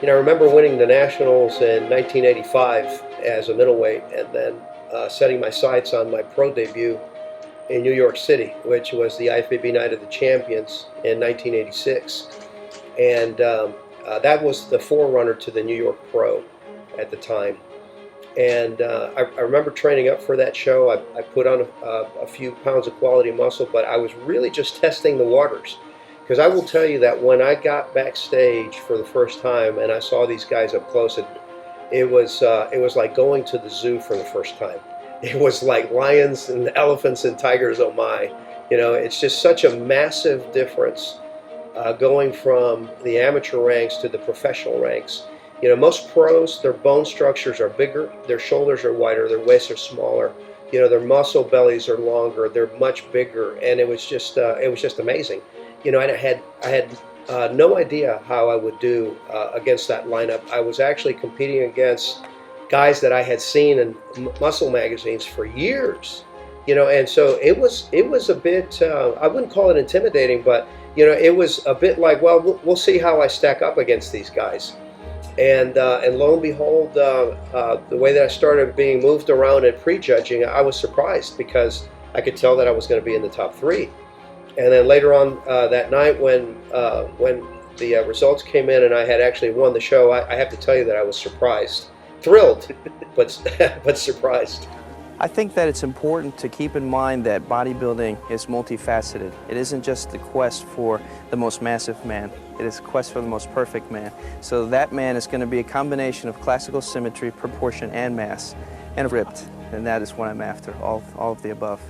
I remember winning the nationals in 1985 as a middleweight, and then setting my sights on my pro debut in New York City, which was the IFBB Night of the Champions in 1986. And that was the forerunner to the New York Pro at the time. And I remember training up for that show. I put on a few pounds of quality muscle, but I was really just testing the waters. Because I will tell you that when I got backstage for the first time and I saw these guys up close, it was like going to the zoo for the first time. It was like lions and elephants and tigers, oh my. It's just such a massive difference going from the amateur ranks to the professional ranks. Most pros, their bone structures are bigger, their shoulders are wider, their waists are smaller. Their muscle bellies are longer, they're much bigger, and it was just amazing. And I had no idea how I would do against that lineup. I was actually competing against guys that I had seen in muscle magazines for years. And so it was a bit. I wouldn't call it intimidating, but it was a bit like, well, we'll see how I stack up against these guys. And lo and behold, the way that I started being moved around and prejudging, I was surprised because I could tell that I was going to be in the top three. And then later on that night, when the results came in and I had actually won the show, I have to tell you that I was surprised, thrilled, but surprised. I think that it's important to keep in mind that bodybuilding is multifaceted. It isn't just the quest for the most massive man. It is a quest for the most perfect man. So that man is going to be a combination of classical symmetry, proportion, and mass, and ripped. And that is what I'm after, all of the above.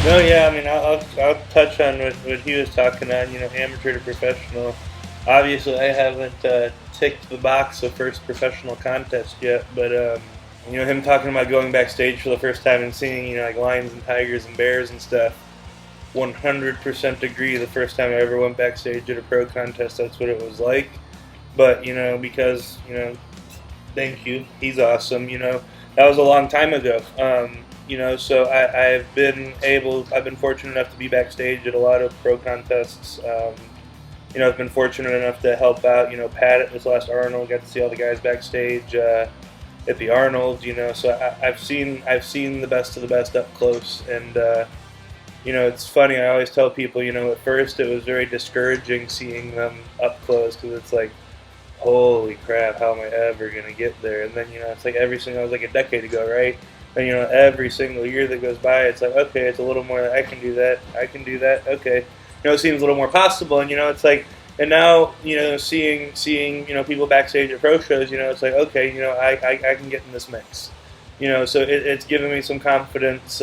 No, yeah, I mean, I'll touch on what he was talking on, amateur to professional. Obviously, I haven't ticked the box of first professional contest yet, but, him talking about going backstage for the first time and seeing, like lions and tigers and bears and stuff, 100% agree. The first time I ever went backstage at a pro contest, that's what it was like. But, because, thank you, he's awesome, that was a long time ago. So I've been fortunate enough to be backstage at a lot of pro contests. I've been fortunate enough to help out, Pat at this last Arnold, got to see all the guys backstage at the Arnold, so I've seen the best of the best up close. And, it's funny, I always tell people, at first it was very discouraging seeing them up close because it's like, holy crap, how am I ever going to get there? And then, it's like it was like a decade ago, right? And, every single year that goes by, it's like, okay, it's a little more, I can do that, okay. It seems a little more possible, and, it's like, and now, seeing people backstage at pro shows, it's like, okay, I can get in this mix. So it's given me some confidence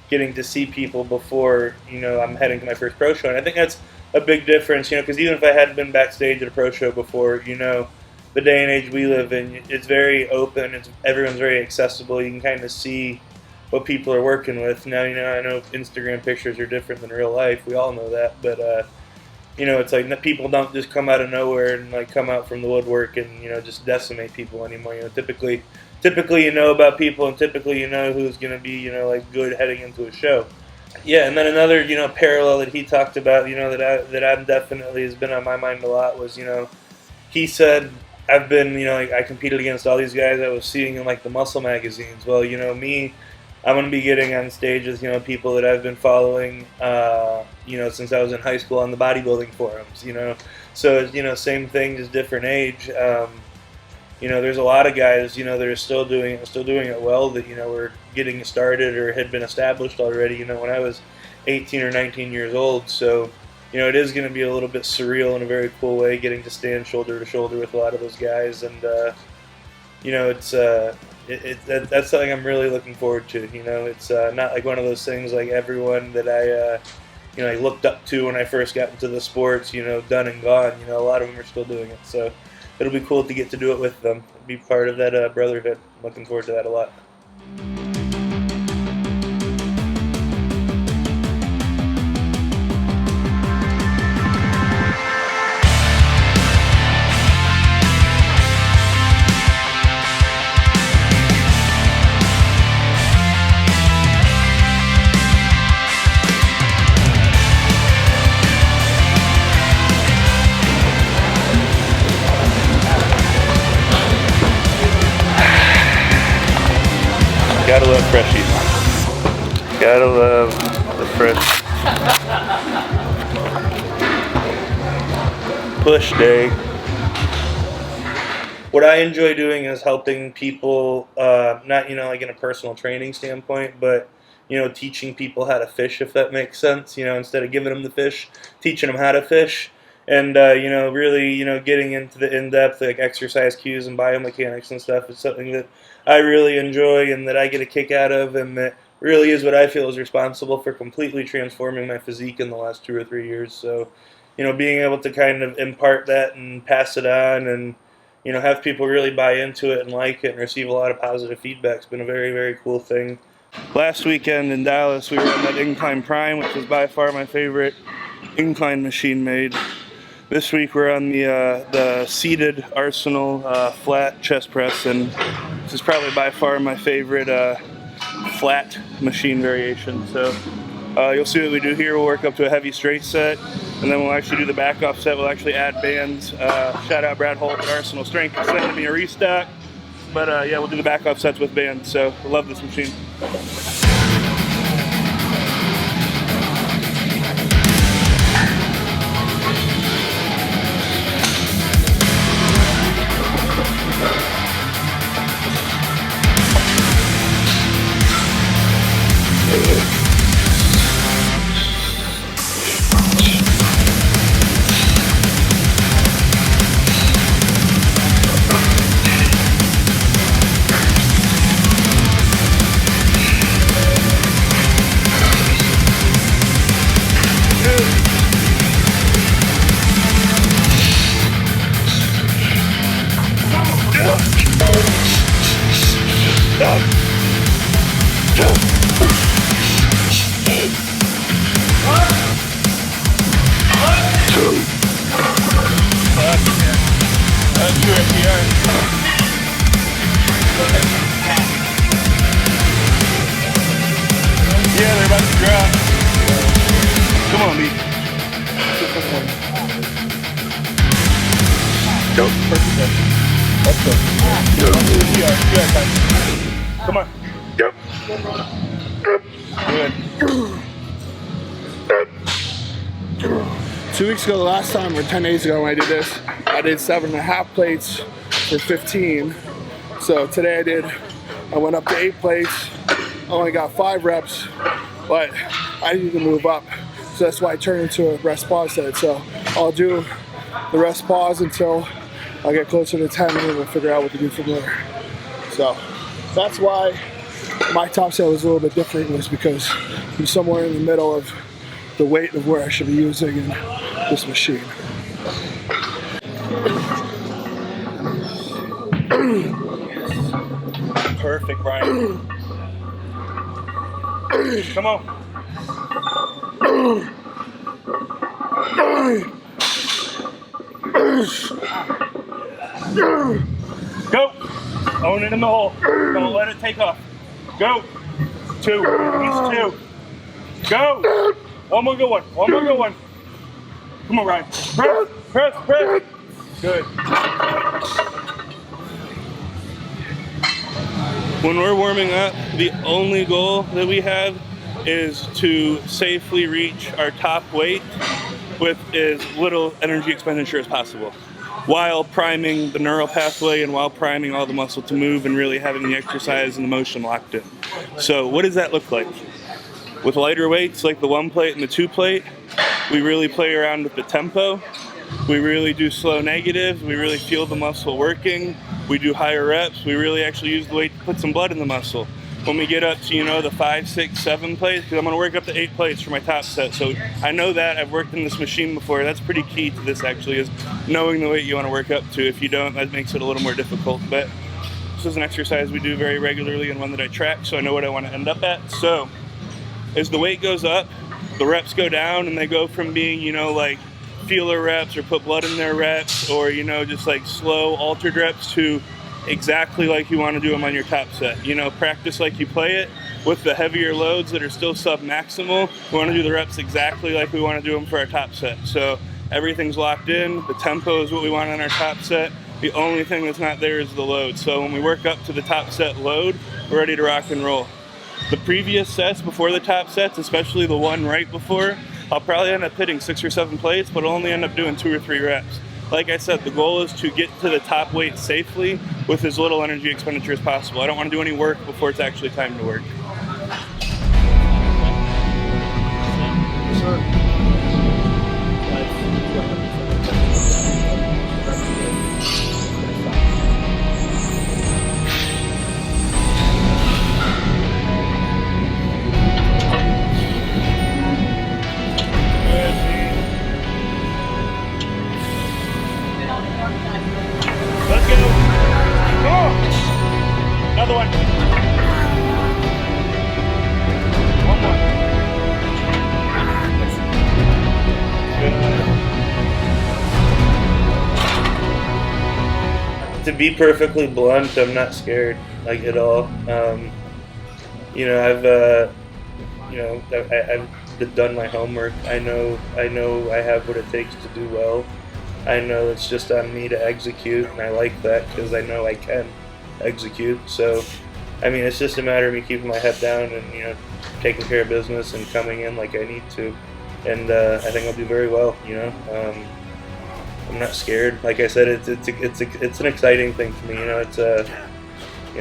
getting to see people before, I'm heading to my first pro show. And I think that's a big difference, because even if I hadn't been backstage at a pro show before, the day and age we live in, it's very open. Everyone's very accessible. You can kind of see what people are working with. Now, I know Instagram pictures are different than real life. We all know that. But, it's like people don't just come out of nowhere and like come out from the woodwork and, just decimate people anymore. Typically you know about people and typically you know who's going to be, like good heading into a show. Yeah, and then another, parallel that he talked about, that I'm definitely has been on my mind a lot was, he said, I've been, I competed against all these guys I was seeing in, like, the muscle magazines. Well, me, I'm going to be getting on stage with, people that I've been following, since I was in high school on the bodybuilding forums, So, same thing, just different age. There's a lot of guys, that are still doing it well, that, were getting started or had been established already, when I was 18 or 19 years old. So, it is going to be a little bit surreal in a very cool way, getting to stand shoulder to shoulder with a lot of those guys, and that's something I'm really looking forward to. It's not like one of those things like everyone that I looked up to when I first got into the sports, done and gone. A lot of them are still doing it, so it'll be cool to get to do it with them, be part of that brotherhood. I'm looking forward to that a lot. Gotta love freshies. Gotta love the fresh. Push day. What I enjoy doing is helping people, not, like in a personal training standpoint, but, teaching people how to fish, if that makes sense. Instead of giving them the fish, teaching them how to fish. And, really, getting into the in-depth, like, exercise cues and biomechanics and stuff is something that I really enjoy and that I get a kick out of, and that really is what I feel is responsible for completely transforming my physique in the last 2 or 3 years. So, being able to kind of impart that and pass it on and, have people really buy into it and like it and receive a lot of positive feedback has been a very, very cool thing. Last weekend in Dallas, we were on that Incline Prime, which is by far my favorite incline machine made. This week we're on the seated Arsenal flat chest press, and this is probably by far my favorite flat machine variation. So you'll see what we do here. We'll work up to a heavy straight set, and then we'll actually do the back off set. We'll actually add bands. Shout out Brad Holt at Arsenal Strength for sending me a restock. But yeah, we'll do the back off sets with bands. So I love this machine. Yeah, they're about to drop. Come on, B. Go. Perfect. Let's go. Come on. Go. Good. 2 weeks ago, the last time, or 10 days ago when I did this, I did 7.5 plates for 15. So today I went up to 8 plates. I only got 5 reps, but I need to move up. So that's why I turned into a rest pause set. So I'll do the rest pause until I get closer to 10, and then we'll figure out what to do from there. So that's why my top set was a little bit different, was because I'm somewhere in the middle of the weight of where I should be using in this machine. Perfect, Brian. Come on. Go. Own it in the hole. Don't let it take off. Go. 2. He's 2. Go. One more good one. One more good one. Come on, Ryan. Press. Press. Press. Good. When we're warming up, the only goal that we have is to safely reach our top weight with as little energy expenditure as possible, while priming the neural pathway and while priming all the muscle to move and really having the exercise and the motion locked in. So what does that look like? With lighter weights like the 1 plate and the 2 plate, we really play around with the tempo. We really do slow negatives. We really feel the muscle working. We do higher reps. We really actually use the weight to put some blood in the muscle. When we get up to, the 5, 6, 7 plates, because I'm going to work up to 8 plates for my top set. So I know that. I've worked in this machine before. That's pretty key to this, actually, is knowing the weight you want to work up to. If you don't, that makes it a little more difficult. But this is an exercise we do very regularly and one that I track, so I know what I want to end up at. So as the weight goes up, the reps go down, and they go from being, like feeler reps or put blood in their reps, or, just like slow altered reps, to exactly like you want to do them on your top set. Practice like you play it with the heavier loads that are still sub-maximal. We want to do the reps exactly like we want to do them for our top set. So everything's locked in. The tempo is what we want on our top set. The only thing that's not there is the load. So when we work up to the top set load, we're ready to rock and roll. The previous sets before the top sets, especially the one right before, I'll probably end up hitting 6 or 7 plates, but I'll only end up doing 2 or 3 reps. Like I said, the goal is to get to the top weight safely with as little energy expenditure as possible. I don't want to do any work before it's actually time to work. Let's go. Oh! Another one. One more. Good. To be perfectly blunt, I'm not scared, like, at all. You know, I've done my homework. I know I have what it takes to do well. I know it's just on me to execute, and I like that because I know I can execute. So, I mean, it's just a matter of me keeping my head down and, you know, taking care of business and coming in like I need to. And I think I'll do very well, you know. I'm not scared. Like I said, it's an exciting thing for me, you know. It's you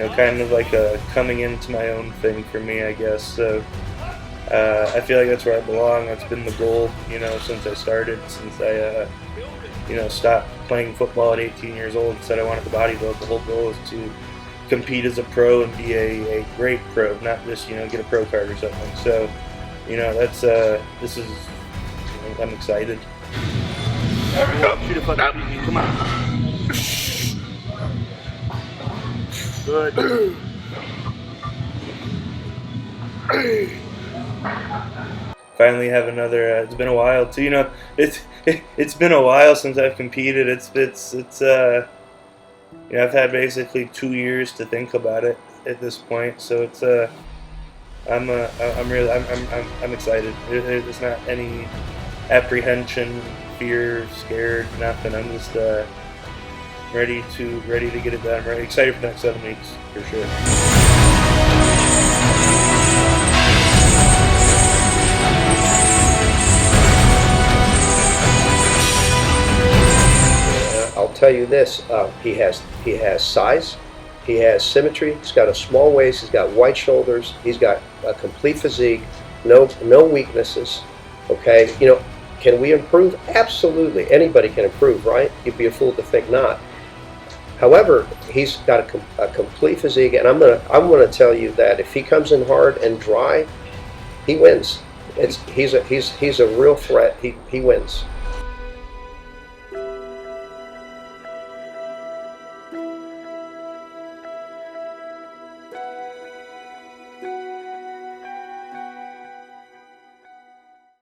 know, kind of like a coming into my own thing for me, I guess. So I feel like that's where I belong. That's been the goal, you know, since I started, since I you know, stopped playing football at 18 years old and said I wanted to bodybuild. The whole goal is to compete as a pro and be a great pro, not just, you know, get a pro card or something. So, you know, that's this is, you know, I'm excited. There we go. Shoot a fucking beat me. Come on. Good. Finally have another. It's been a while too. You know, it's been a while since I've competed. It's you know, I've had basically 2 years to think about it at this point. So it's I'm excited. There's not any apprehension, fear, scared, nothing. I'm just ready to get it done. I'm excited for the next 7 weeks for sure. I'll tell you this: he has size, he has symmetry. He's got a small waist. He's got wide shoulders. He's got a complete physique. No weaknesses. Okay, you know, can we improve? Absolutely. Anybody can improve, right? You'd be a fool to think not. However, he's got a complete physique, and I'm gonna tell you that if he comes in hard and dry, he wins. He's a real threat. He wins.